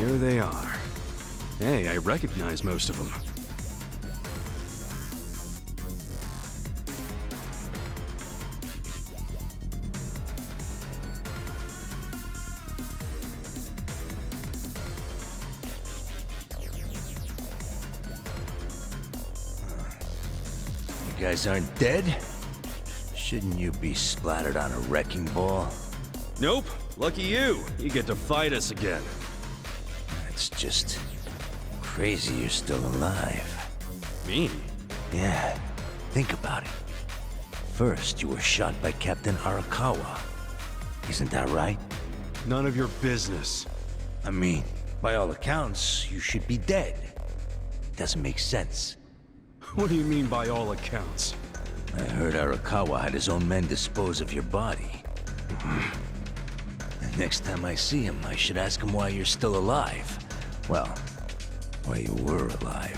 Here they are. Hey, I recognize most of them. You guys aren't dead? Shouldn't you be splattered on a wrecking ball? Nope. Lucky you. You get to fight us again. It's just crazy you're still alive. Me? Yeah, think about it. First, you were shot by Captain Arakawa. Isn't that right? None of your business. I mean, by all accounts, you should be dead. Doesn't make sense. What do you mean by all accounts? I heard Arakawa had his own men dispose of your body. And next time I see him, I should ask him why you're still alive. Well, why you were alive.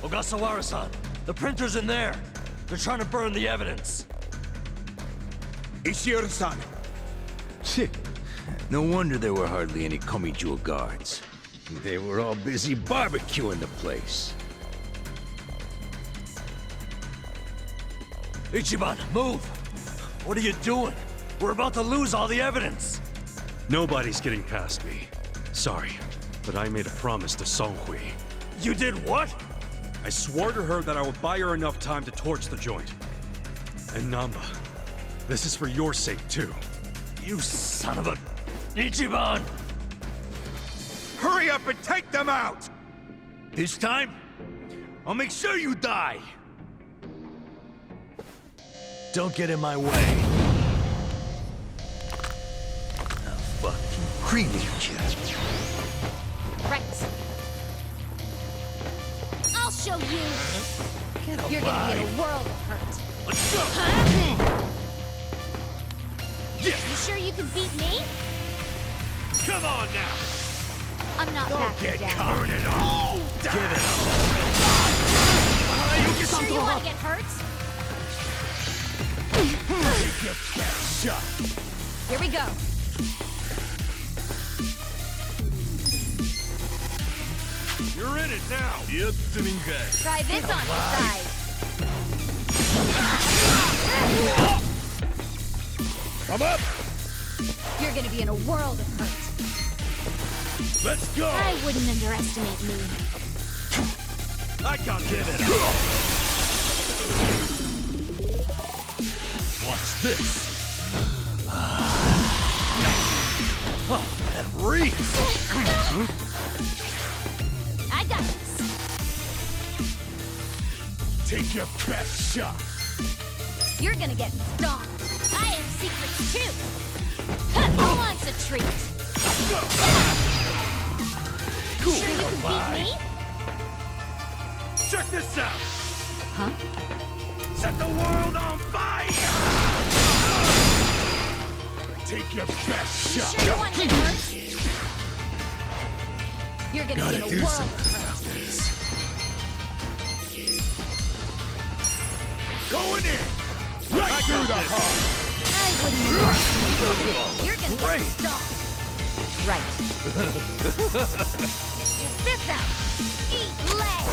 Ogasawara-san, the printer's in there. They're trying to burn the evidence. Ishiro-san. No wonder there were hardly any Komijo guards. They were all busy barbecuing the place. Ichiban, move! What are you doing? We're about to lose all the evidence! Nobody's getting past me. Sorry, but I made a promise to Songhui. You did what? I swore to her that I would buy her enough time to torch the joint. And Namba, this is for your sake too. You son of a... Ichiban! Hurry up and take them out! This time, I'll make sure you die! Don't get in my way. Oh, fucking creamy kid. Right. I'll show you. Get You're gonna alive. be in a world of hurt. Let's go! Huh? You sure you can beat me? Come on now! I'm not Don't backing get down. covered in all. Give it You sure you want to get hurt? Take your best shot. Here we go. You're in it now! Try this on the side. Come up! You're gonna be in a world of hurt. Let's go! I wouldn't underestimate me. I got this! Watch this! Oh, that reeks! I got this. Take your best shot! You're gonna get stomped. I have secrets too. Who wants a treat? Cool. Sure you can beat me? Check this out! Huh? Set the world on fire! Take your best shot! Sure you want to get hurt? You're gonna Gotta be in a do world something of hurt. about this. Going in! Right through the heart! I wouldn't underestimate you. You're gonna get stomped. Right. Spit out. Eat leg.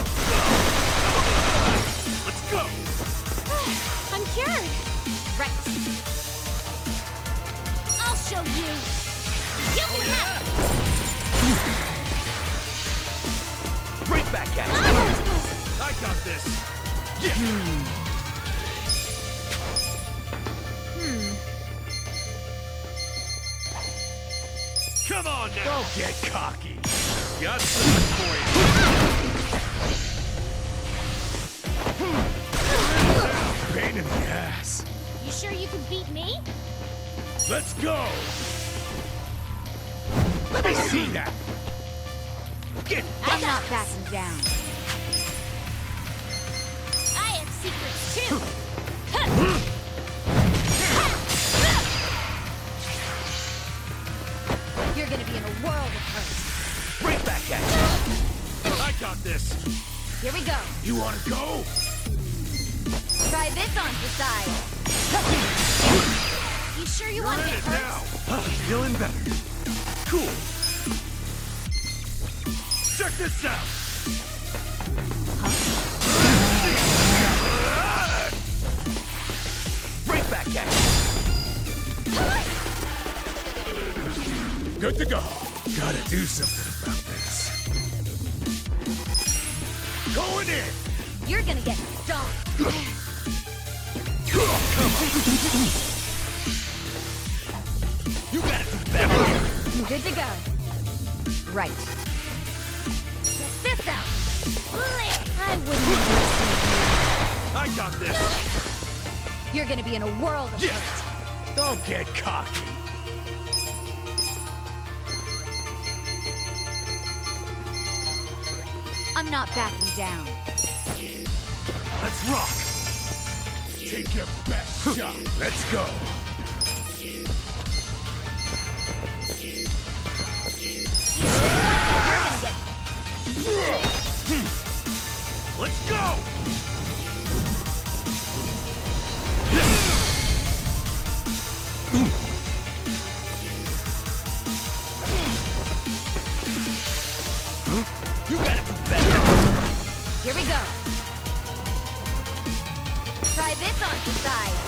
Let's go! I'm cured. Right. I'll show you. You can have Right back at it. you! I got this! Come on now! Don't get cocky! Got something for you! Pain in the ass! You sure you can beat me? Let's go! Let me see that! Get I'm not backing down. I have secrets too. You're gonna be in a world of hurt. right back at you! I got this! Here we go. You wanna go? Try this on the side. You sure you want to get hurt? Feeling better. Cool. Check this out! Right back at you! Good to go. Gotta do something about this. Going in! You're gonna get stomped. You got it better. Good to go. Right. Check this out. I wouldn't. I got this. You're gonna be in a world of hurt. Don't get cocky. I'm not backing down. Let's rock. Take your best shot. Let's go. Let's go. You gotta do better. Here we go. Try this on the side.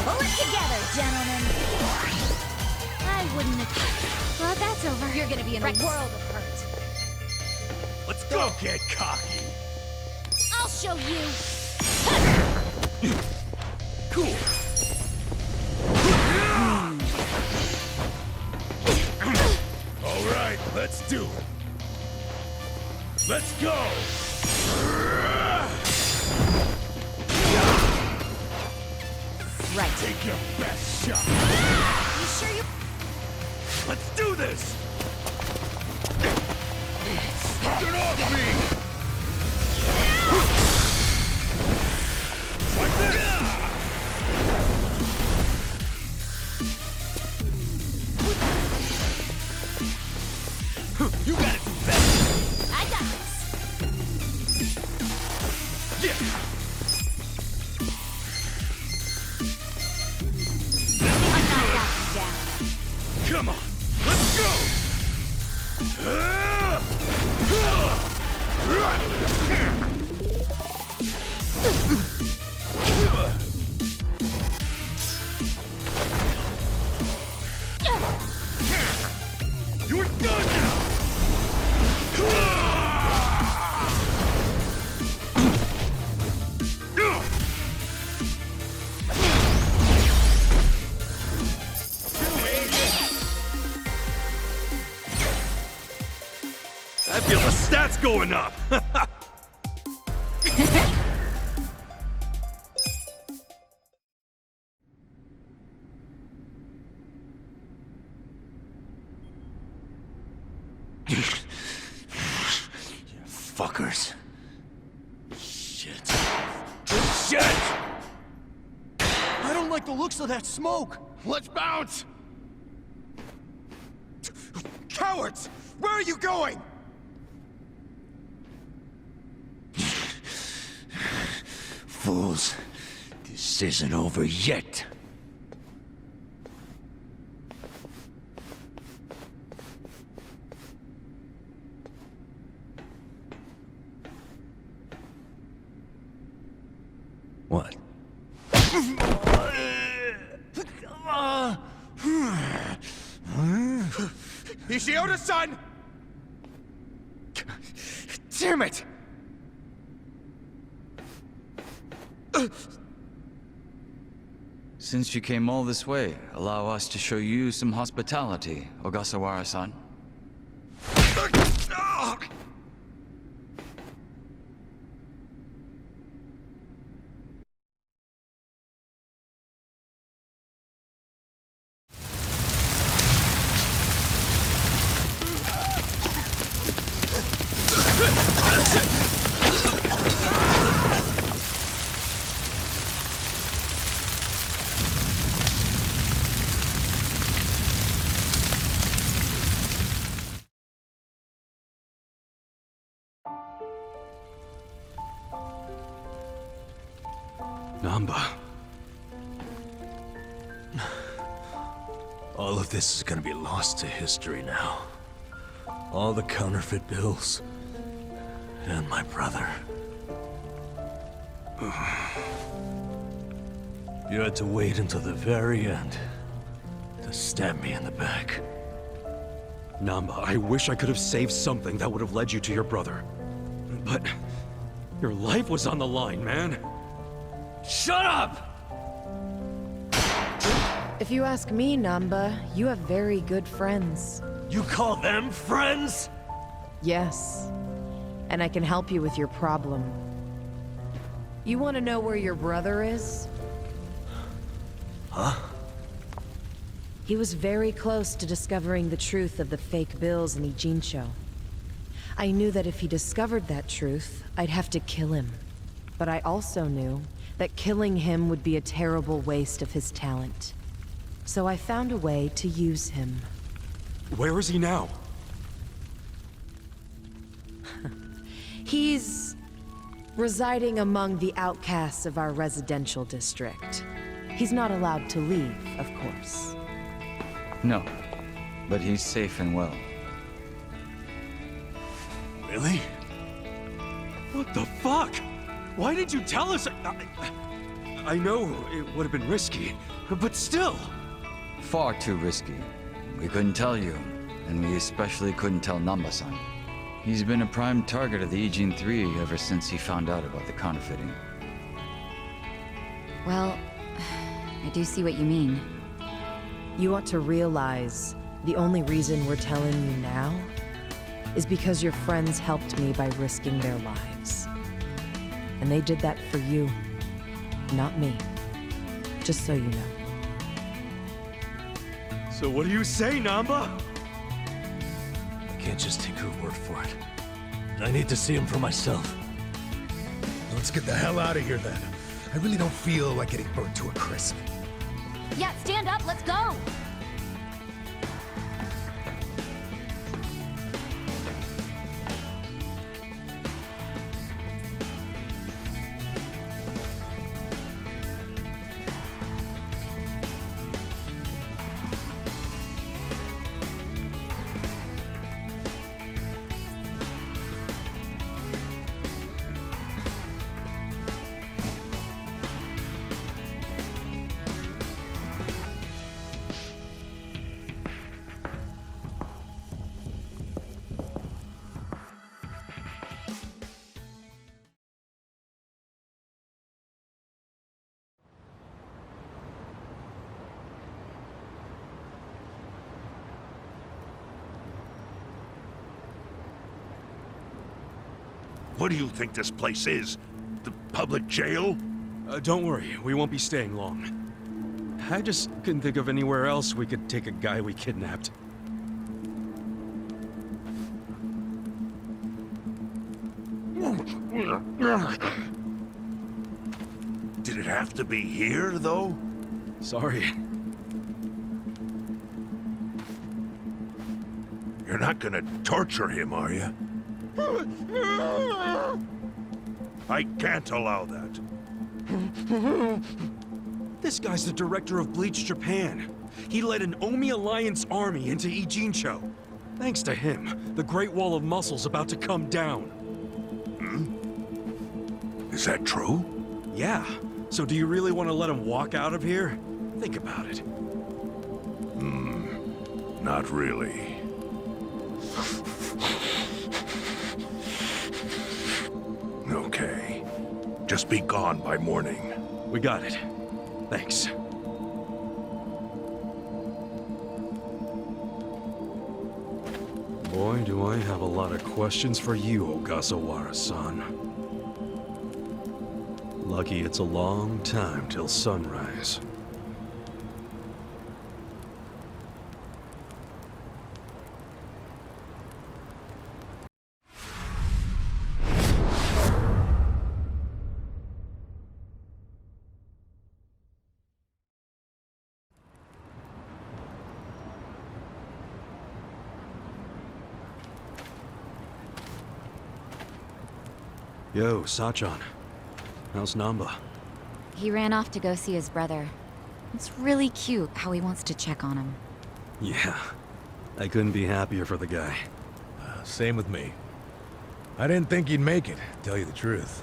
Pull it together, gentlemen. I wouldn't have... Well, that's over. You're gonna be in a world of hurt. Let's go. Don't get cocky. I'll show you. Cool. All right, let's do it. Let's go. Right. Take your best shot. You sure you... Let's do this. Get off me. Like this. You gotta do better. I got this. Yeah. I'm not backing down. Come on, let's go. You're done now. I feel the stats going up! Fuckers. Shit. Shit! I don't like the looks of that smoke. Let's bounce! Cowards! Where are you going? Fools. This isn't over yet. What? Ishioda-san! Damn it! Since you came all this way, allow us to show you some hospitality, Ogasawara-san. Namba. All of this is gonna be lost to history now. All the counterfeit bills. And my brother. You had to wait until the very end to stab me in the back. Namba, I wish I could have saved something that would have led you to your brother. But your life was on the line, man. Shut up! If you ask me, Namba, you have very good friends. You call them friends? Yes. And I can help you with your problem. You want to know where your brother is? Huh? He was very close to discovering the truth of the fake bills in Ijincho. I knew that if he discovered that truth, I'd have to kill him. But I also knew that killing him would be a terrible waste of his talent. So I found a way to use him. Where is he now? He's residing among the outcasts of our residential district. He's not allowed to leave, of course. No, but he's safe and well. Really? What the fuck? Why did you tell us? I know it would have been risky, but still. Far too risky. We couldn't tell you, and we especially couldn't tell Namba-san. He's been a prime target of the Ijin 3 ever since he found out about the counterfeiting. Well, I do see what you mean. You ought to realize the only reason we're telling you now is because your friends helped me by risking their lives. And they did that for you, not me. Just so you know. So what do you say, Namba? I can't just take her word for it. I need to see him for myself. Let's get the hell out of here then. I really don't feel like getting burnt to a crisp. Yeah, stand up, let's go! What do you think this place is? The public jail? Don't worry, we won't be staying long. I just couldn't think of anywhere else we could take a guy we kidnapped. Did it have to be here, though? Sorry. You're not gonna torture him, are you? I can't allow that. This guy's the director of Bleach Japan. He led an Omi Alliance army into Ijincho. Thanks to him, the Great Wall of Muscle's about to come down. Is that true? Yeah. So do you really want to let him walk out of here? Think about it. Not really. Okay. Just be gone by morning. We got it. Thanks. Boy, do I have a lot of questions for you, Ogasawara-san. Lucky it's a long time till sunrise. Yo, Sachan. How's Namba? He ran off to go see his brother. It's really cute how he wants to check on him. Yeah. I couldn't be happier for the guy. same with me. I didn't think he'd make it, to tell you the truth.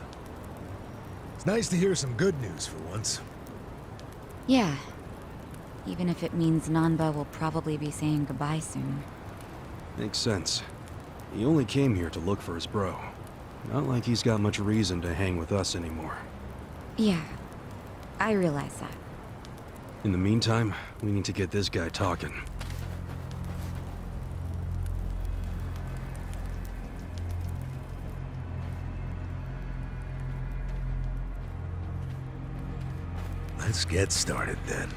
It's nice to hear some good news for once. Yeah. Even if it means Nanba will probably be saying goodbye soon. Makes sense. He only came here to look for his bro. Not like he's got much reason to hang with us anymore. Yeah. I realize that. In the meantime, we need to get this guy talking. Let's get started then.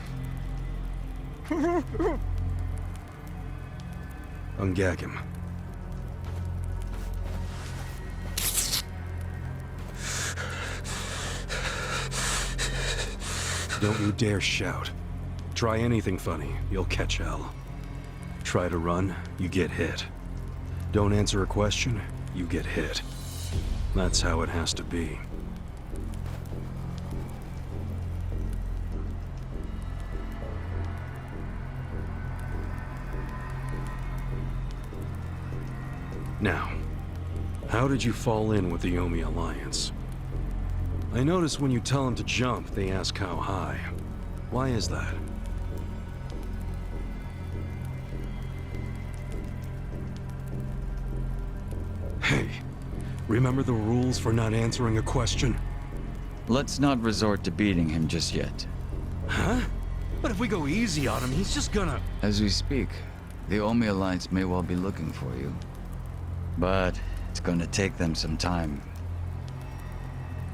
Ungag him. Don't you dare shout. Try anything funny, you'll catch hell. Try to run, you get hit. Don't answer a question, you get hit. That's how it has to be. Now, how did you fall in with the Yomi Alliance? I notice when you tell them to jump, they ask how high. Why is that? Hey, remember the rules for not answering a question? Let's not resort to beating him just yet. Huh? But if we go easy on him, he's just gonna... As we speak, the Omi Alliance may well be looking for you. But it's gonna take them some time.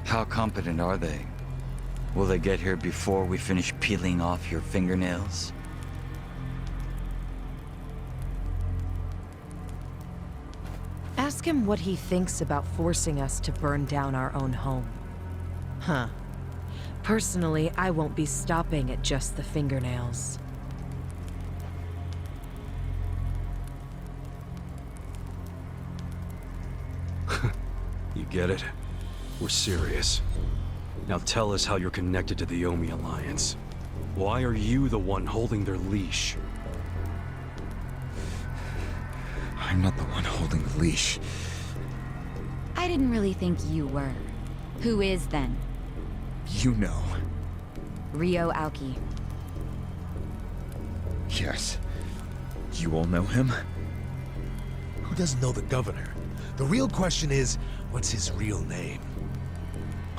How competent are they? Will they get here before we finish peeling off your fingernails? Ask him what he thinks about forcing us to burn down our own home. Huh. Personally, I won't be stopping at just the fingernails. You get it? We're serious. Now tell us how you're connected to the Omi Alliance. Why are you the one holding their leash? I'm not the one holding the leash. I didn't really think you were. Who is then? You know. Ryo Aoki. Yes. You all know him? Who doesn't know the governor? The real question is, what's his real name?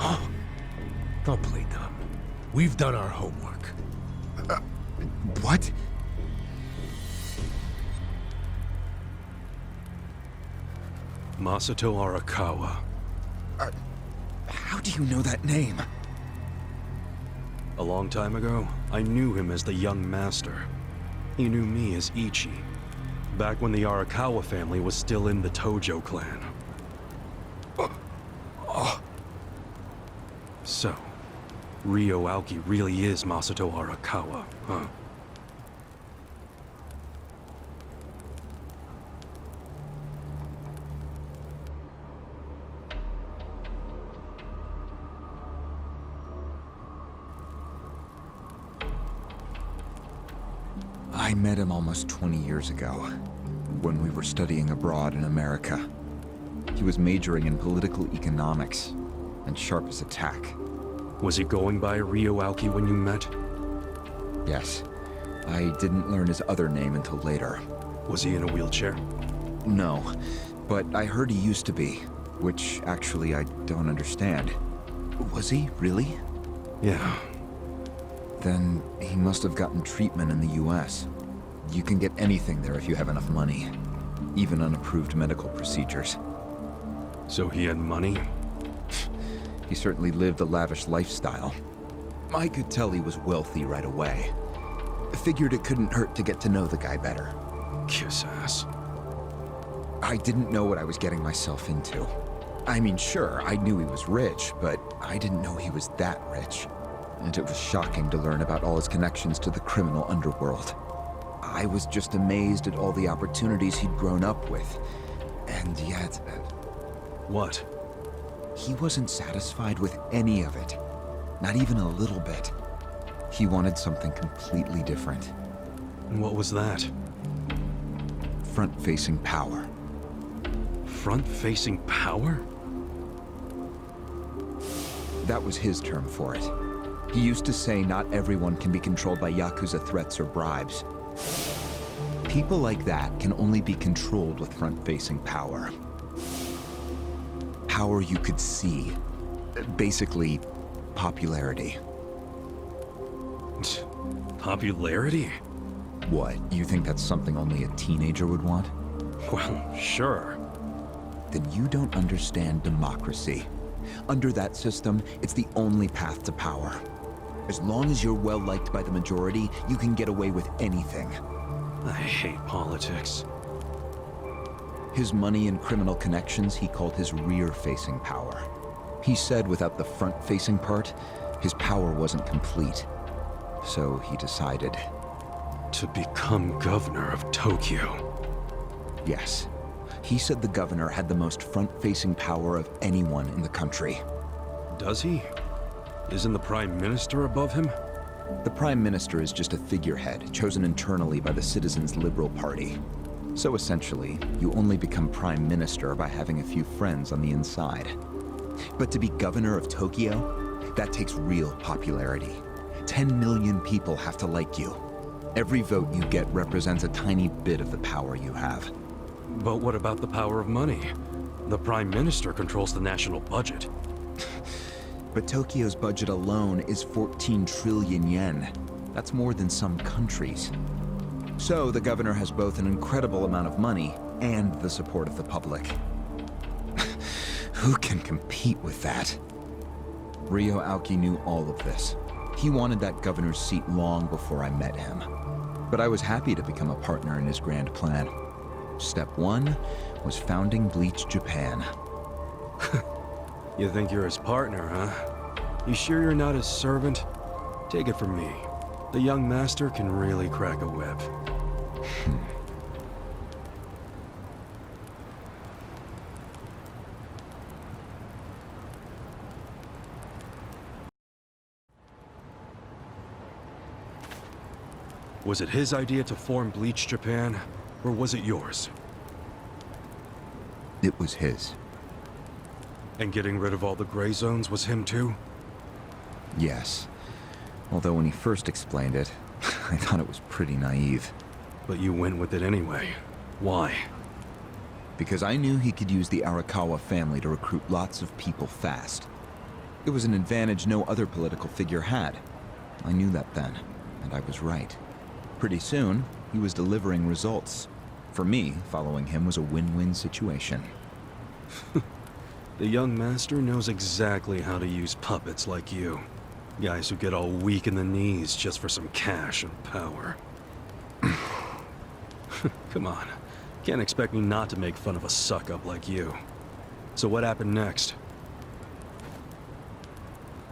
Oh, don't play dumb. We've done our homework. What? Masato Arakawa. How do you know that name? A long time ago, I knew him as the young master. He knew me as Ichi. Back when the Arakawa family was still in the Tojo clan. So, Ryo Aoki really is Masato Arakawa, huh? I met him almost 20 years ago, when we were studying abroad in America. He was majoring in political economics, and sharp as a tack. Was he going by Ryo Aoki when you met? Yes. I didn't learn his other name until later. Was he in a wheelchair? No, but I heard he used to be, which actually I don't understand. Was he, really? Yeah. Then he must have gotten treatment in the US. You can get anything there if you have enough money. Even unapproved medical procedures. So he had money? He certainly lived a lavish lifestyle. I could tell he was wealthy right away. Figured it couldn't hurt to get to know the guy better. Kiss ass. I didn't know what I was getting myself into. I mean, sure, I knew he was rich, but I didn't know he was that rich. And it was shocking to learn about all his connections to the criminal underworld. I was just amazed at all the opportunities he'd grown up with. And yet... What? He wasn't satisfied with any of it. Not even a little bit. He wanted something completely different. What was that? Front-facing power. front-facing power? That was his term for it. He used to say not everyone can be controlled by Yakuza threats or bribes. People like that can only be controlled with front-facing power. Power you could see. Basically, popularity. Popularity? What, you think that's something only a teenager would want? Well, sure. Then you don't understand democracy. Under that system, it's the only path to power. As long as you're well-liked by the majority, you can get away with anything. I hate politics. His money and criminal connections he called his rear-facing power. He said without the front-facing part, his power wasn't complete. So he decided. To become governor of Tokyo. Yes. He said the governor had the most front-facing power of anyone in the country. Does he? Isn't the Prime Minister above him? The Prime Minister is just a figurehead chosen internally by the Citizens' Liberal Party. So essentially, you only become Prime Minister by having a few friends on the inside. But to be governor of Tokyo, that takes real popularity. 10 million people have to like you. Every vote you get represents a tiny bit of the power you have. But what about the power of money? The Prime Minister controls the national budget. But Tokyo's budget alone is 14 trillion yen. That's more than some countries. So the governor has both an incredible amount of money and the support of the public. Who can compete with that? Ryo Aoki knew all of this. He wanted that governor's seat long before I met him. But I was happy to become a partner in his grand plan. Step 1 was founding Bleach Japan. You think you're his partner, huh? You sure you're not his servant? Take it from me. The young master can really crack a whip. Was it his idea to form Bleach Japan, or was it yours? It was his. And getting rid of all the gray zones was him too? Yes. Although when he first explained it, I thought it was pretty naive. But you went with it anyway. Why? Because I knew he could use the Arakawa family to recruit lots of people fast. It was an advantage no other political figure had. I knew that then, and I was right. Pretty soon, he was delivering results. For me, following him was a win-win situation. The young master knows exactly how to use puppets like you. Guys who get all weak in the knees just for some cash and power. Come on. Can't expect me not to make fun of a suck-up like you. So what happened next?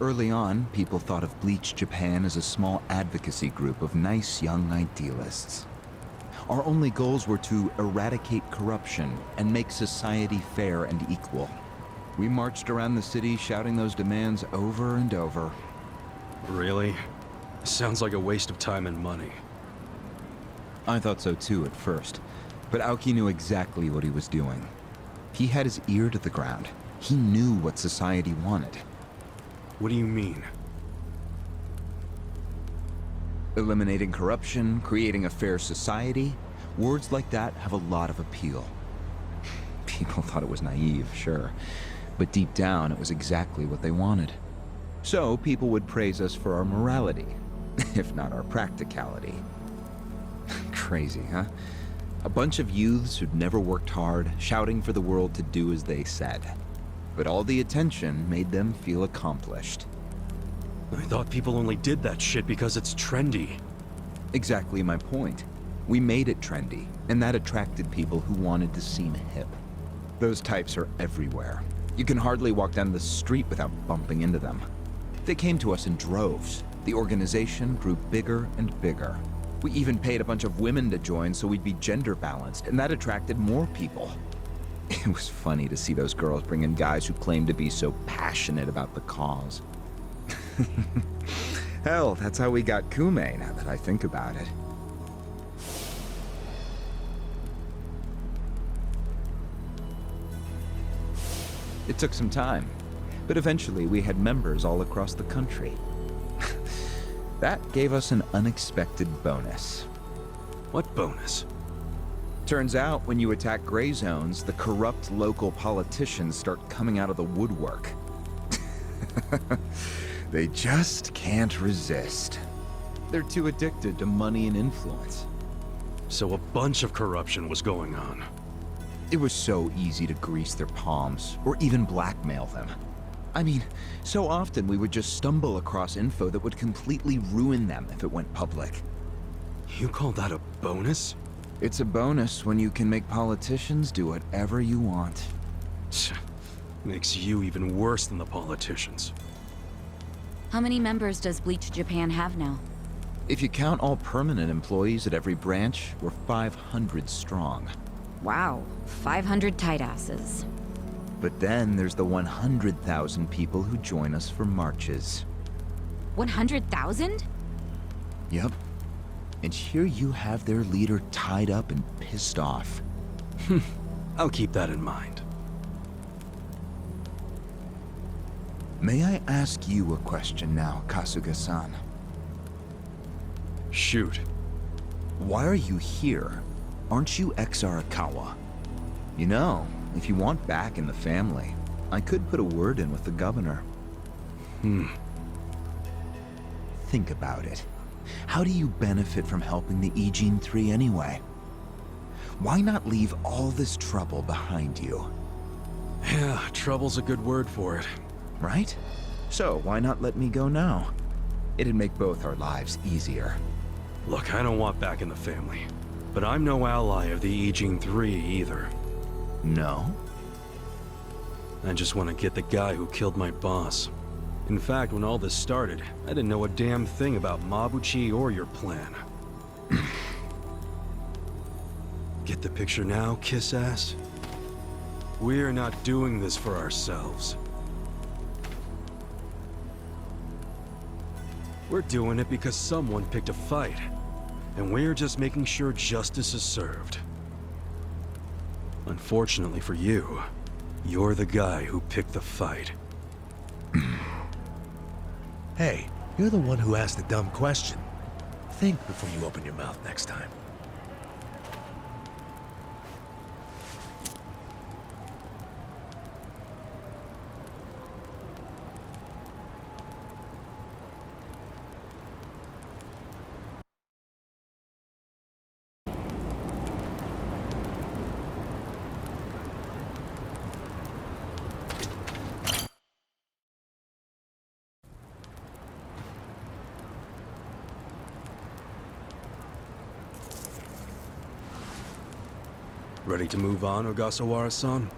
Early on, people thought of Bleach Japan as a small advocacy group of nice young idealists. Our only goals were to eradicate corruption and make society fair and equal. We marched around the city shouting those demands over and over. Really? Sounds like a waste of time and money. I thought so too at first, but Aoki knew exactly what he was doing. He had his ear to the ground. He knew what society wanted. What do you mean? Eliminating corruption, creating a fair society, words like that have a lot of appeal. People thought it was naive, sure, but deep down it was exactly what they wanted. So people would praise us for our morality, if not our practicality. Crazy, huh? A bunch of youths who'd never worked hard, shouting for the world to do as they said. But all the attention made them feel accomplished. I thought people only did that shit because it's trendy. Exactly my point. We made it trendy, and that attracted people who wanted to seem hip. Those types are everywhere. You can hardly walk down the street without bumping into them. They came to us in droves. The organization grew bigger and bigger. We even paid a bunch of women to join so we'd be gender balanced, and that attracted more people. It was funny to see those girls bring in guys who claimed to be so passionate about the cause. Hell, that's how we got Kume, now that I think about it. It took some time, but eventually we had members all across the country. That gave us an unexpected bonus. What bonus? Turns out, when you attack gray zones, the corrupt local politicians start coming out of the woodwork. They just can't resist. They're too addicted to money and influence. So a bunch of corruption was going on. It was so easy to grease their palms, or even blackmail them. I mean, so often we would just stumble across info that would completely ruin them if it went public. You call that a bonus? It's a bonus when you can make politicians do whatever you want. Makes you even worse than the politicians. How many members does Bleach Japan have now? If you count all permanent employees at every branch, we're 500 strong. Wow, 500 tight asses. But then there's the 100,000 people who join us for marches. 100,000? Yep. And here you have their leader tied up and pissed off. I'll keep that in mind. May I ask you a question now, Kasuga-san? Shoot. Why are you here? Aren't you ex-Arakawa? You know, if you want back in the family, I could put a word in with the governor. Think about it. How do you benefit from helping the Ijin 3 anyway? Why not leave all this trouble behind you? Yeah, trouble's a good word for it. Right? So why not let me go now? It'd make both our lives easier. Look, I don't want back in the family. But I'm no ally of the Ijin 3 either. No? I just want to get the guy who killed my boss. In fact, when all this started, I didn't know a damn thing about Mabuchi or your plan. Get the picture now, kiss ass? We're not doing this for ourselves. We're doing it because someone picked a fight. And we're just making sure justice is served. Unfortunately for you, you're the guy who picked the fight. Hey, you're the one who asked the dumb question. Think before you open your mouth next time. Ready to move on, Ogasawara-san?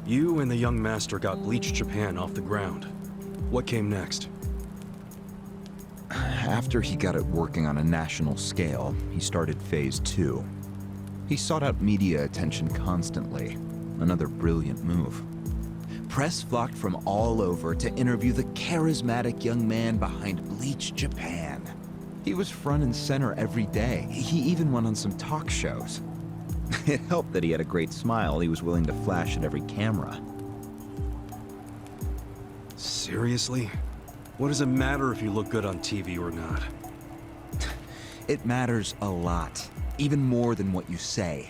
You and the young master got Bleach Japan off the ground. What came next? After he got it working on a national scale, he started Phase 2. He sought out media attention constantly. Another brilliant move. Press flocked from all over to interview the charismatic young man behind Bleach Japan. He was front and center every day. He even went on some talk shows. It helped that he had a great smile he was willing to flash at every camera. Seriously? What does it matter if you look good on TV or not? It matters a lot, even more than what you say.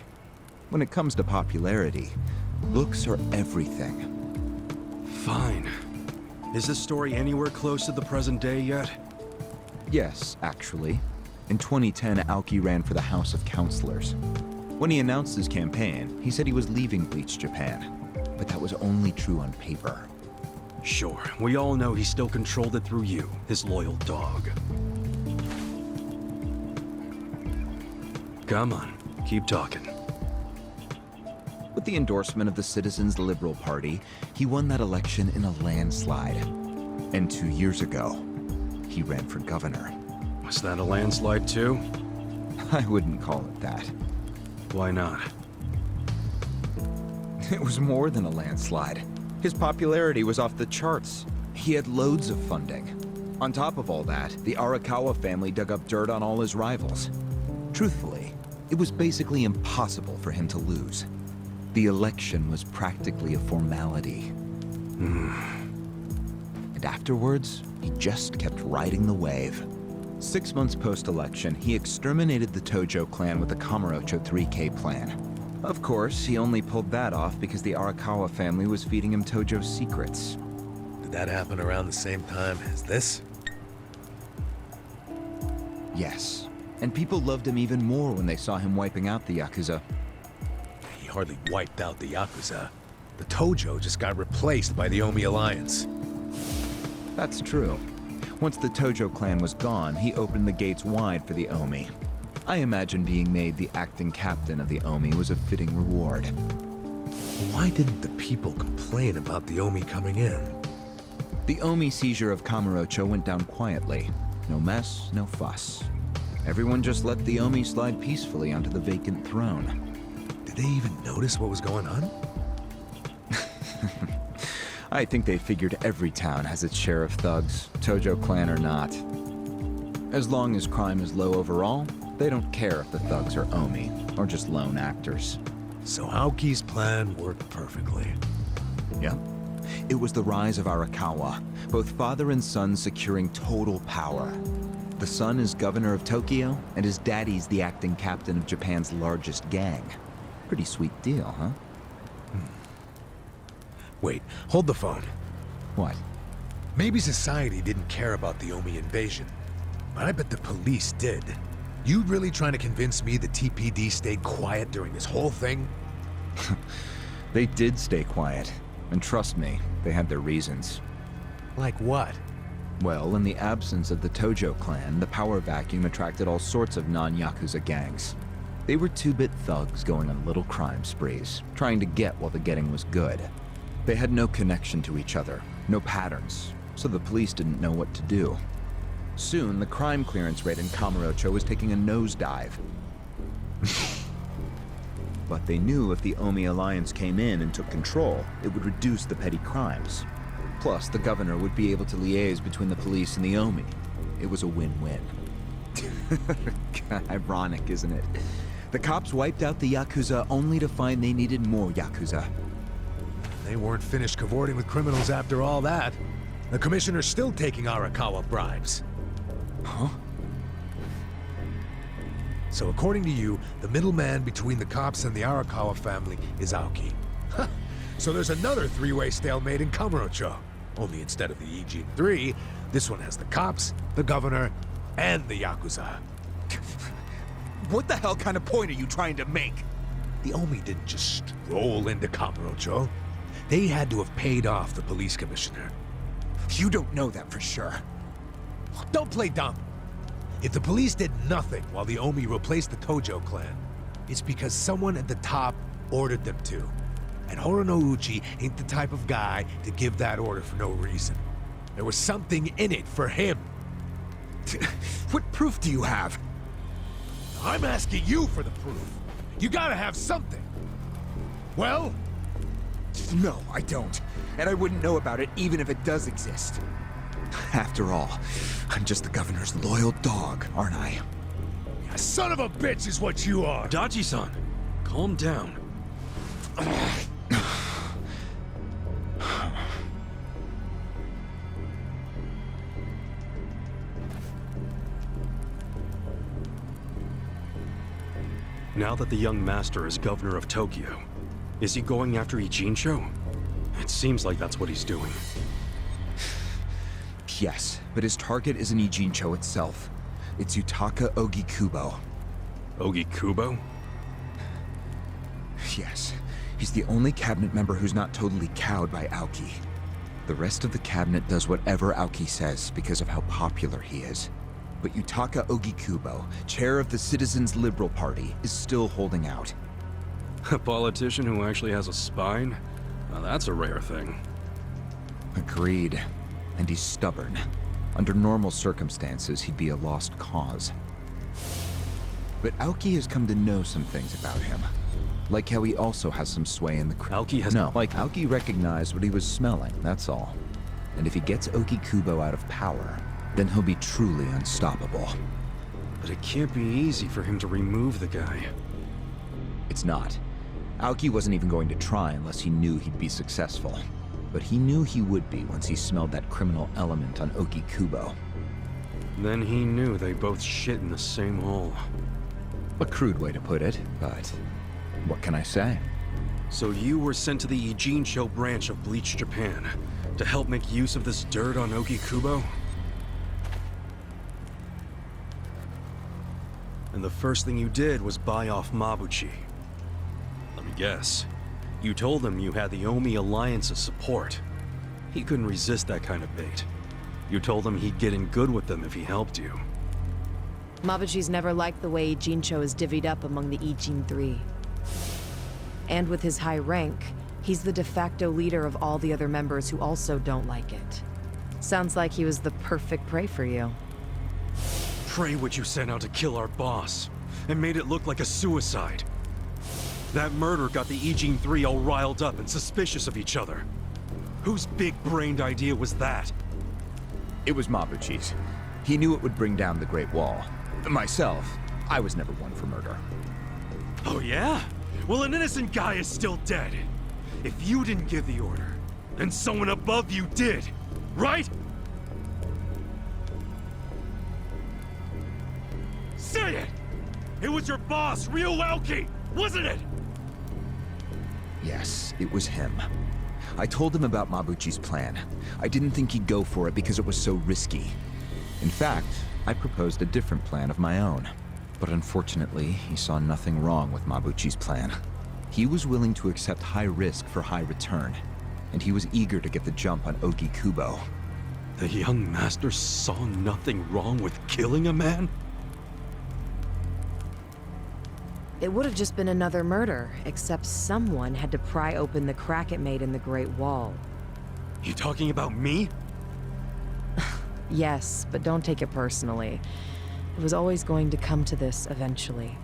When it comes to popularity, looks are everything. Fine. Is this story anywhere close to the present day yet? Yes, actually. In 2010, Aoki ran for the House of Councilors. When he announced his campaign, he said he was leaving Bleach Japan. But that was only true on paper. Sure, we all know he still controlled it through you, his loyal dog. Come on, keep talking. With the endorsement of the Citizens Liberal Party, he won that election in a landslide. And 2 years ago, he ran for governor. Was that a landslide too? I wouldn't call it that. Why not? It was more than a landslide. His popularity was off the charts. He had loads of funding. On top of all that, the Arakawa family dug up dirt on all his rivals. Truthfully, it was basically impossible for him to lose. The election was practically a formality. And afterwards, he just kept riding the wave. 6 months post-election, he exterminated the Tojo clan with the Kamurocho 3K plan. Of course, he only pulled that off because the Arakawa family was feeding him Tojo's secrets. Did that happen around the same time as this? Yes. And people loved him even more when they saw him wiping out the Yakuza. He hardly wiped out the Yakuza. The Tojo just got replaced by the Omi Alliance. That's true. Once the Tojo clan was gone, he opened the gates wide for the Omi. I imagine being made the acting captain of the Omi was a fitting reward. Why didn't the people complain about the Omi coming in? The Omi seizure of Kamurocho went down quietly. No mess, no fuss. Everyone just let the Omi slide peacefully onto the vacant throne. Did they even notice what was going on? I think they figured every town has its share of thugs, Tojo clan or not. As long as crime is low overall, they don't care if the thugs are Omi, or just lone actors. So Aoki's plan worked perfectly. Yep. It was the rise of Arakawa, both father and son securing total power. The son is governor of Tokyo, and his daddy's the acting captain of Japan's largest gang. Pretty sweet deal, huh? Wait, hold the phone. What? Maybe society didn't care about the Omi invasion, but I bet the police did. You really trying to convince me the TPD stayed quiet during this whole thing? They did stay quiet, and trust me, they had their reasons. Like what? Well, in the absence of the Tojo clan, the power vacuum attracted all sorts of non-Yakuza gangs. They were two-bit thugs going on little crime sprees, trying to get while the getting was good. They had no connection to each other, no patterns, so the police didn't know what to do. Soon, the crime clearance rate in Kamurocho was taking a nosedive. But they knew if the Omi Alliance came in and took control, it would reduce the petty crimes. Plus, the governor would be able to liaise between the police and the Omi. It was a win-win. Ironic, isn't it? The cops wiped out the Yakuza only to find they needed more Yakuza. They weren't finished cavorting with criminals after all that. The commissioner's still taking Arakawa bribes. Huh? So according to you, the middleman between the cops and the Arakawa family is Aoki. So there's another three-way stalemate in Kamurocho. Only instead of the Ijin 3, this one has the cops, the governor, and the Yakuza. What the hell kind of point are you trying to make? The Omi didn't just stroll into Kamurocho. They had to have paid off the police commissioner. You don't know that for sure. Don't play dumb. If the police did nothing while the Omi replaced the Tojo clan, it's because someone at the top ordered them to. And Horonouchi ain't the type of guy to give that order for no reason. There was something in it for him. What proof do you have? I'm asking you for the proof. You gotta have something. Well? No, I don't. And I wouldn't know about it even if it does exist. After all, I'm just the governor's loyal dog, aren't I? A son of a bitch is what you are! Dachi-san, calm down. Now that the young master is governor of Tokyo, is he going after Ijincho? It seems like that's what he's doing. Yes, but his target isn't Ijincho itself. It's Yutaka Ogikubo. Ogikubo? Yes, he's the only cabinet member who's not totally cowed by Aoki. The rest of the cabinet does whatever Aoki says because of how popular he is. But Yutaka Ogikubo, chair of the Citizens Liberal Party, is still holding out. A politician who actually has a spine? Now that's a rare thing. Agreed. And he's stubborn. Under normal circumstances, he'd be a lost cause. But Aoki has come to know some things about him. Like how he also has some sway in the Aoki has... No, like Aoki recognized what he was smelling, that's all. And if he gets Ogikubo out of power, then he'll be truly unstoppable. But it can't be easy for him to remove the guy. It's not. Aoki wasn't even going to try unless he knew he'd be successful. But he knew he would be once he smelled that criminal element on Okikubo. Then he knew they both shit in the same hole. A crude way to put it, but what can I say? So you were sent to the Ijincho branch of Bleach Japan to help make use of this dirt on Okikubo? And the first thing you did was buy off Mabuchi. Let me guess. You told him you had the Omi Alliance's support. He couldn't resist that kind of bait. You told him he'd get in good with them if he helped you. Mabuchi's never liked the way Ijincho is divvied up among the Ijin 3. And with his high rank, he's the de facto leader of all the other members who also don't like it. Sounds like he was the perfect prey for you. Prey what you sent out to kill our boss, and made it look like a suicide. That murder got the Ijin 3 all riled up and suspicious of each other. Whose big-brained idea was that? It was Mabuchi's. He knew it would bring down the Great Wall. Myself, I was never one for murder. Oh yeah? Well, an innocent guy is still dead. If you didn't give the order, then someone above you did, right? Say it! It was your boss, Ryuaoki, wasn't it? Yes, it was him. I told him about Mabuchi's plan. I didn't think he'd go for it because it was so risky. In fact, I proposed a different plan of my own. But unfortunately, he saw nothing wrong with Mabuchi's plan. He was willing to accept high risk for high return, and he was eager to get the jump on Okikubo. The young master saw nothing wrong with killing a man? It would have just been another murder, except someone had to pry open the crack it made in the Great Wall. You talking about me? Yes, but don't take it personally. It was always going to come to this eventually.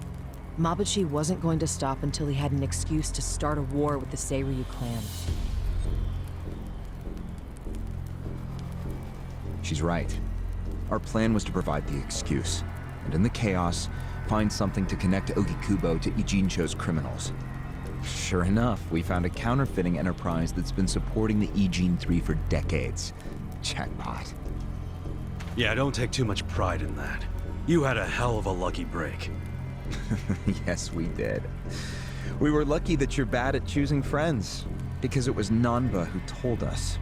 Mabuchi wasn't going to stop until he had an excuse to start a war with the Seiryu clan. She's right. Our plan was to provide the excuse, and in the chaos, find something to connect Okikubo to Ijincho's criminals. Sure enough, we found a counterfeiting enterprise that's been supporting the Ijin 3 for decades. Jackpot. Yeah, don't take too much pride in that. You had a hell of a lucky break. Yes, we did. We were lucky that you're bad at choosing friends, because it was Nanba who told us.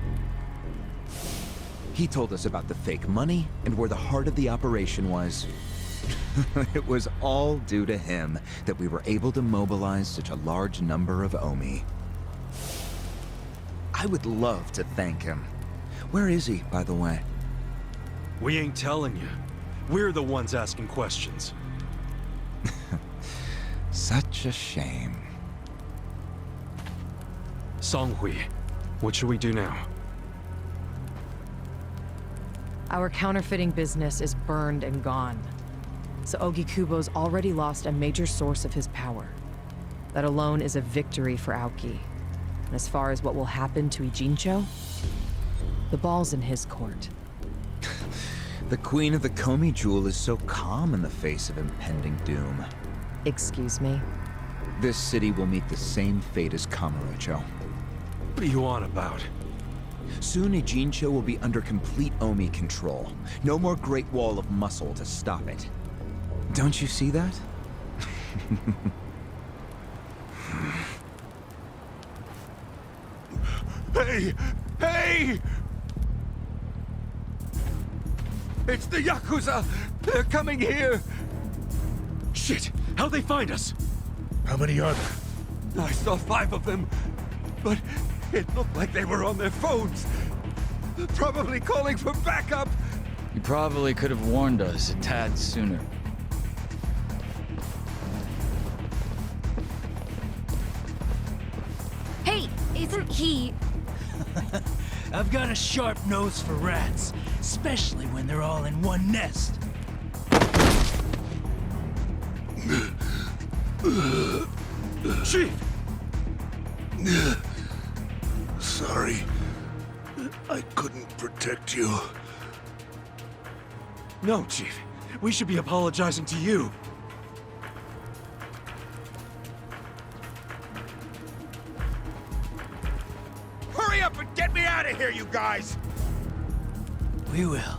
He told us about the fake money and where the heart of the operation was. It was all due to him that we were able to mobilize such a large number of Omi. I would love to thank him. Where is he, by the way? We ain't telling you. We're the ones asking questions. Such a shame. Songhui, what should we do now? Our counterfeiting business is burned and gone. So Okikubo's already lost a major source of his power. That alone is a victory for Aoki. And as far as what will happen to Ijincho, the ball's in his court. The Queen of the Komi Jewel is so calm in the face of impending doom. Excuse me? This city will meet the same fate as Kamurocho. What are you on about? Soon Ijincho will be under complete Omi control. No more Great Wall of muscle to stop it. Don't you see that? Hey! Hey! It's the Yakuza! They're coming here! Shit! How'd they find us? How many are there? I saw 5 of them, but it looked like they were on their phones. Probably calling for backup. You probably could have warned us a tad sooner. Hey, isn't he... I've got a sharp nose for rats, especially when they're all in one nest. Chief! Sorry. I couldn't protect you. No, Chief. We should be apologizing to you. Hurry up and get me out of here, you guys! We will.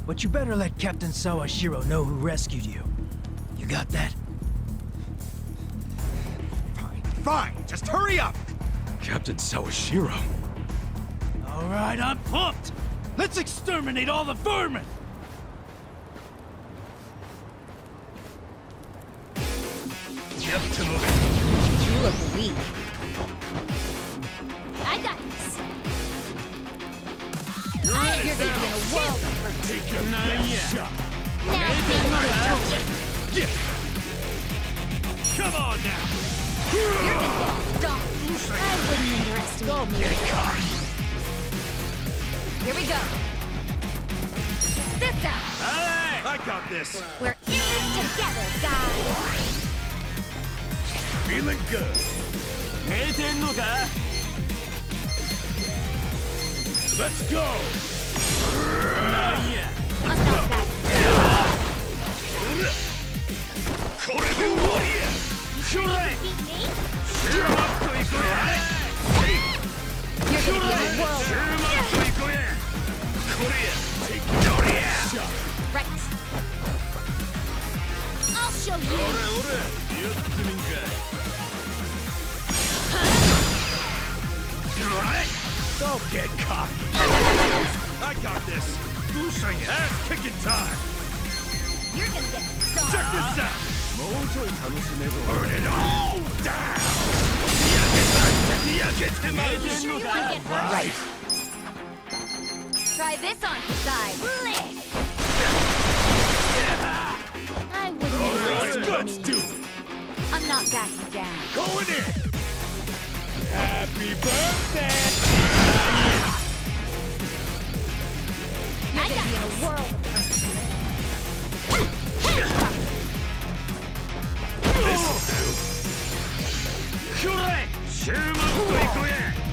But you better let Captain Sawashiro know who rescued you. You got that? Fine, just hurry up! Captain Sawashiro. All right, I'm pumped. Let's exterminate all the vermin. You look weak. I got this. You're gonna be in a world of hurt. Now Come on now. you're gonna get stomped. I wouldn't underestimate me. Here we go. This out. I got this. We're in this together, guys. Feeling good. Let's go! I'm not that. Beat me? You're gonna be in a world. Right. I'll show you. Don't get cocky. I got this. Ass-kicking time. You're gonna get stomped. Check this out. Burn it all down. You sure you wanna get hurt? Right. Try this on the side. I wouldn't Let's do it. I'm not backing down. Going in. Happy birthday. I got in a world of hurt.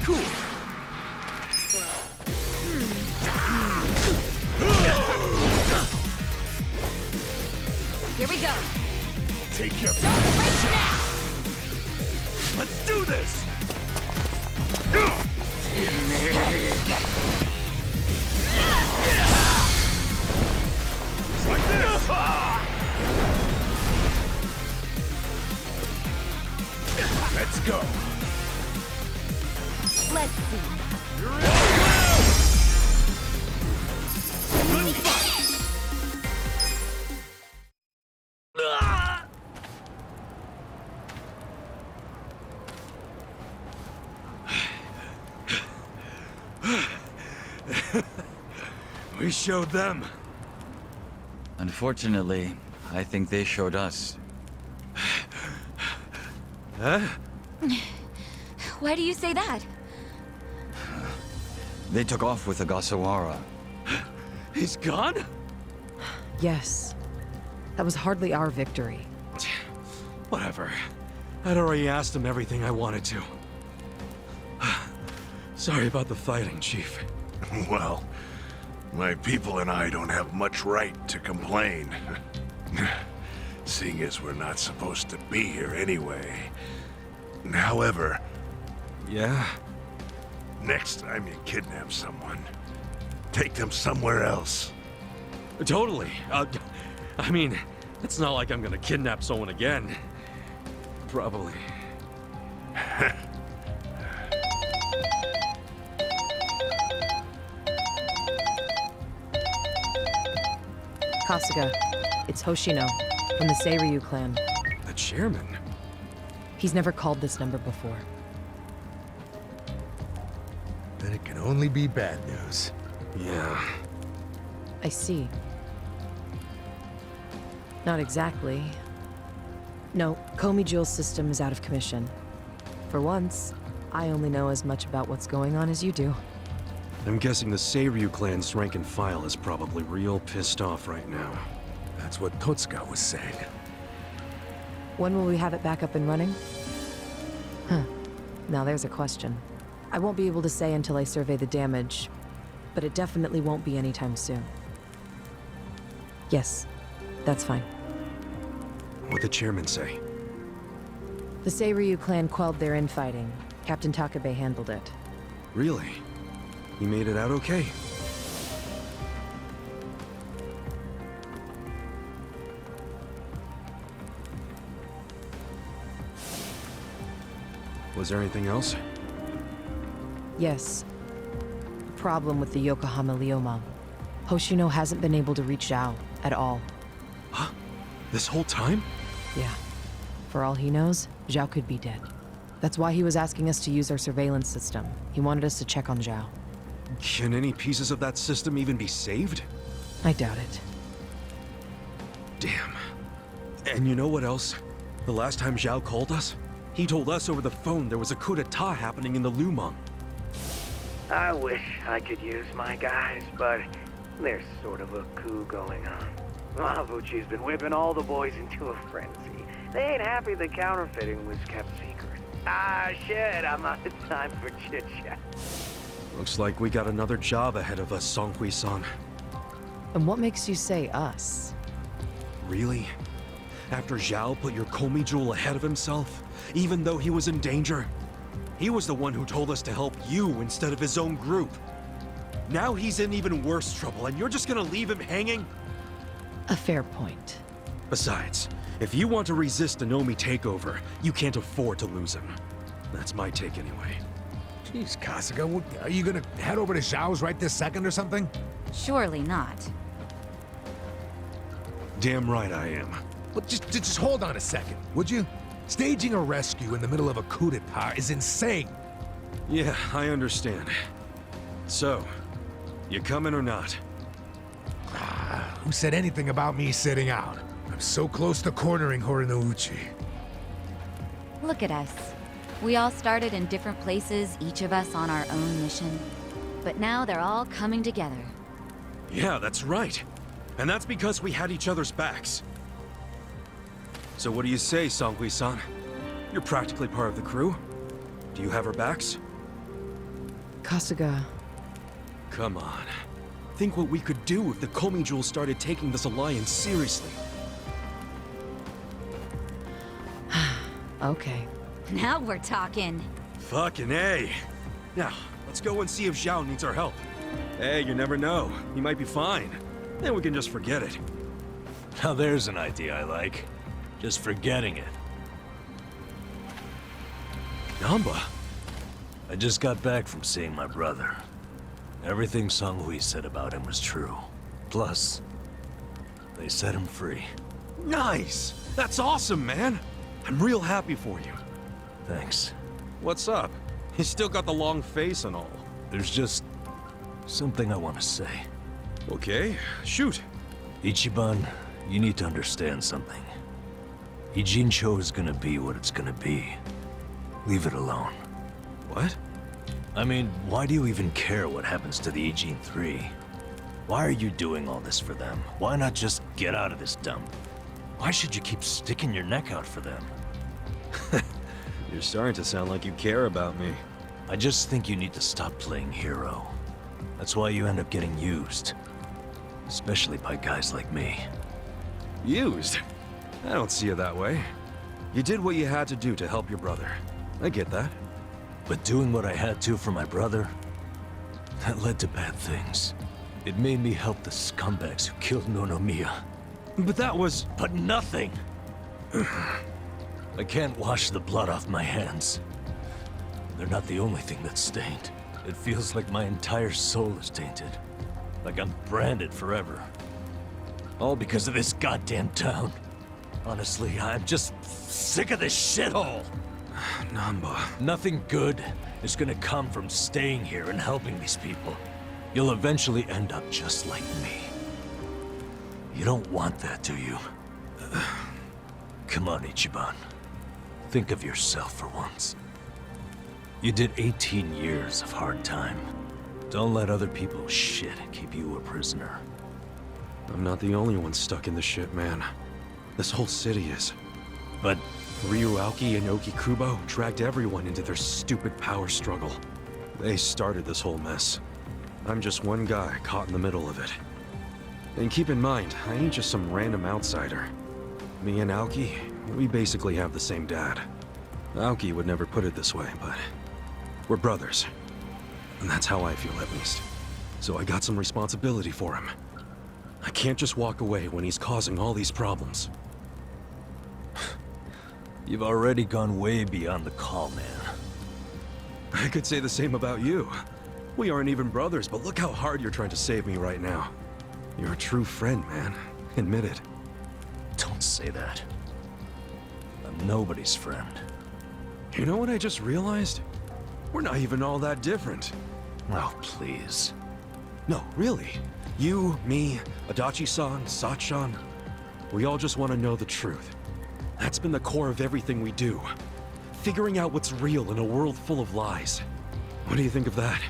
Cool. Here we go. Take your... Don't break now. Let's do this. Like this. Let's go. Let's see. We showed them. Unfortunately, I think they showed us. Huh? Why do you say that? They took off with Ogasawara. He's gone? Yes. That was hardly our victory. Whatever. I'd already asked him everything I wanted to. Sorry about the fighting, Chief. Well, my people and I don't have much right to complain. Seeing as we're not supposed to be here anyway. However, Yeah? next time you kidnap someone, take them somewhere else. Totally. I mean, it's not like I'm gonna kidnap someone again. Probably. Kasuga, it's Hoshino, from the Seiryu clan. The chairman? He's never called this number before. Then it can only be bad news. Yeah. I see. Not exactly. No, Komi Jewel's system is out of commission. For once, I only know as much about what's going on as you do. I'm guessing the Seiryu clan's rank and file is probably real pissed off right now. That's what Totsuka was saying. When will we have it back up and running? Huh. Now there's a question. I won't be able to say until I survey the damage, but it definitely won't be anytime soon. Yes, that's fine. What'd the chairman say? The Seiryu clan quelled their infighting. Captain Takabe handled it. Really? He made it out okay? Was there anything else? Yes. Problem with the Yokohama Leomon. Hoshino hasn't been able to reach Zhao at all. Huh? This whole time? Yeah. For all he knows, Zhao could be dead. That's why he was asking us to use our surveillance system. He wanted us to check on Zhao. Can any pieces of that system even be saved? I doubt it. Damn. And you know what else? The last time Zhao called us, he told us over the phone there was a coup d'etat happening in the Lumang. I wish I could use my guys, but there's sort of a coup going on. Mabuchi's been whipping all the boys into a frenzy. They ain't happy the counterfeiting was kept secret. Ah, shit, I'm out of time for chit-chat. Looks like we got another job ahead of us, Songhui-san. And what makes you say us? Really? After Zhao put your Komi jewel ahead of himself, even though he was in danger? He was the one who told us to help you instead of his own group. Now he's in even worse trouble, and you're just gonna leave him hanging? A fair point. Besides, if you want to resist an Omi takeover, you can't afford to lose him. That's my take anyway. Jeez, Kasuga, are you gonna head over to Zhao's right this second or something? Surely not. Damn right I am. Well, just hold on a second, would you? Staging a rescue in the middle of a coup d'etat is insane. Yeah, I understand. So, you coming or not? Who said anything about me sitting out? I'm so close to cornering Horinouchi. Look at us. We all started in different places, each of us on our own mission. But now they're all coming together. Yeah, that's right. And that's because we had each other's backs. So what do you say, Songhui-san? You're practically part of the crew. Do you have our backs? Kasuga. Come on. Think what we could do if the Komi Jewel started taking this alliance seriously. Okay. Now we're talking. Fucking A. Now, let's go and see if Zhao needs our help. Hey, you never know. He might be fine. Then we can just forget it. Now there's an idea I like. Just forgetting it. Namba? I just got back from seeing my brother. Everything Songhui said about him was true. Plus, they set him free. Nice! That's awesome, man! I'm real happy for you. Thanks. What's up? You still got the long face and all. There's just something I want to say. Okay, shoot. Ichiban, you need to understand something. Ijincho is gonna be what it's gonna be. Leave it alone. What? I mean, why do you even care what happens to the Ijin 3? Why are you doing all this for them? Why not just get out of this dump? Why should you keep sticking your neck out for them? You're starting to sound like you care about me. I just think you need to stop playing hero. That's why you end up getting used. Especially by guys like me. Used? I don't see it that way. You did what you had to do to help your brother. I get that. But doing what I had to for my brother, that led to bad things. It made me help the scumbags who killed Nonomiya. But that was... But nothing! I can't wash the blood off my hands. They're not the only thing that's stained. It feels like my entire soul is tainted. Like I'm branded forever. All because of this goddamn town. Honestly, I'm just sick of this shithole! Namba... Nothing good is gonna come from staying here and helping these people. You'll eventually end up just like me. You don't want that, do you? Come on, Ichiban. Think of yourself for once. You did 18 years of hard time. Don't let other people's shit keep you a prisoner. I'm not the only one stuck in the shit, man. This whole city is. But Ryuaoki and Okikubo dragged everyone into their stupid power struggle. They started this whole mess. I'm just one guy caught in the middle of it. And keep in mind, I ain't just some random outsider. Me and Aoki, we basically have the same dad. Aoki would never put it this way, but we're brothers. And that's how I feel, at least. So I got some responsibility for him. I can't just walk away when he's causing all these problems. You've already gone way beyond the call, man. I could say the same about you. We aren't even brothers, but look how hard you're trying to save me right now. You're a true friend, man. Admit it. Don't say that. I'm nobody's friend. You know what I just realized? We're not even all that different. Oh, please. No, really. You, me, Adachi-san, Sachan, we all just want to know the truth. That's been the core of everything we do. Figuring out what's real in a world full of lies. What do you think of that?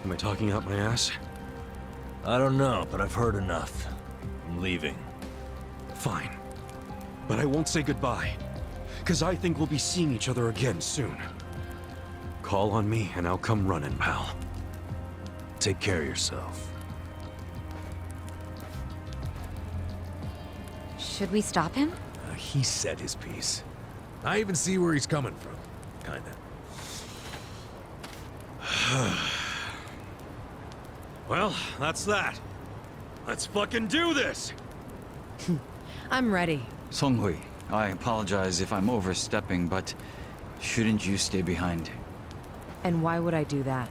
Am I talking out my ass? I don't know, but I've heard enough. I'm leaving. Fine. But I won't say goodbye. Because I think we'll be seeing each other again soon. Call on me and I'll come running, pal. Take care of yourself. Should we stop him? He said his piece. I even see where he's coming from. Kinda. Well, that's that. Let's fucking do this! I'm ready. Songhui, I apologize if I'm overstepping, but shouldn't you stay behind? And why would I do that?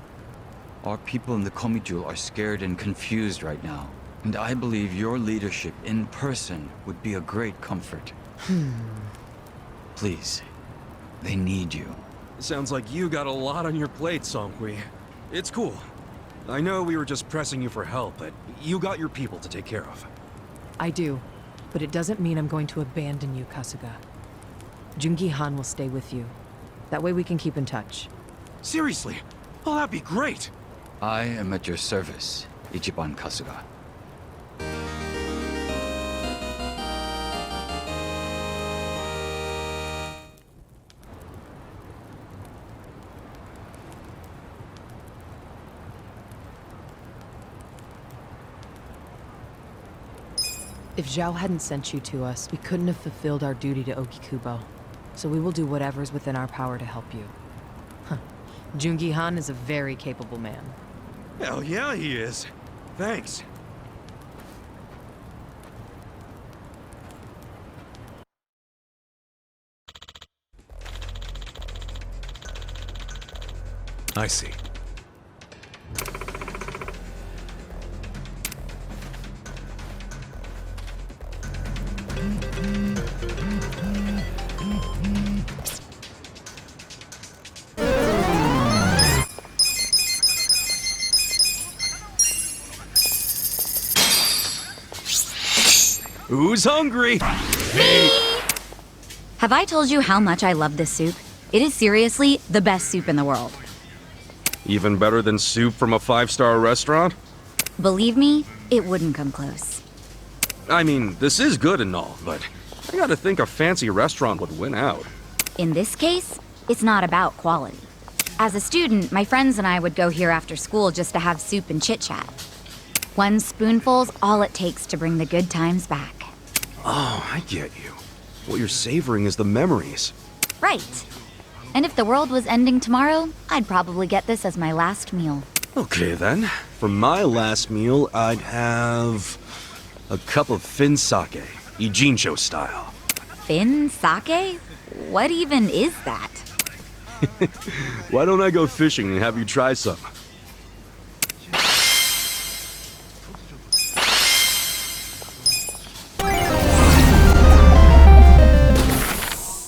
Our people in the Komijul are scared and confused right now. And I believe your leadership in person would be a great comfort. Please, they need you. Sounds like you got a lot on your plate, Songhui. It's cool. I know we were just pressing you for help, but you got your people to take care of. I do, but it doesn't mean I'm going to abandon you, Kasuga. Jungi-han will stay with you. That way we can keep in touch. Seriously? Oh, that'd be great! I am at your service, Ichiban Kasuga. If Zhao hadn't sent you to us, we couldn't have fulfilled our duty to Okikubo. So we will do whatever's within our power to help you. Huh. Jungi-han is a very capable man. Hell yeah, he is. Thanks. I see. Who's hungry? Have I told you how much I love this soup? It is seriously the best soup in the world. Even better than soup from a 5-star restaurant? Believe me, it wouldn't come close. I mean, this is good and all, but I gotta think a fancy restaurant would win out. In this case, it's not about quality. As a student, my friends and I would go here after school just to have soup and chit-chat. One spoonful's all it takes to bring the good times back. Oh, I get you. What you're savoring is the memories. Right. And if the world was ending tomorrow, I'd probably get this as my last meal. Okay then. For my last meal, I'd have a cup of Fin sake, Ijincho style. Fin sake? What even is that? Why don't I go fishing and have you try some?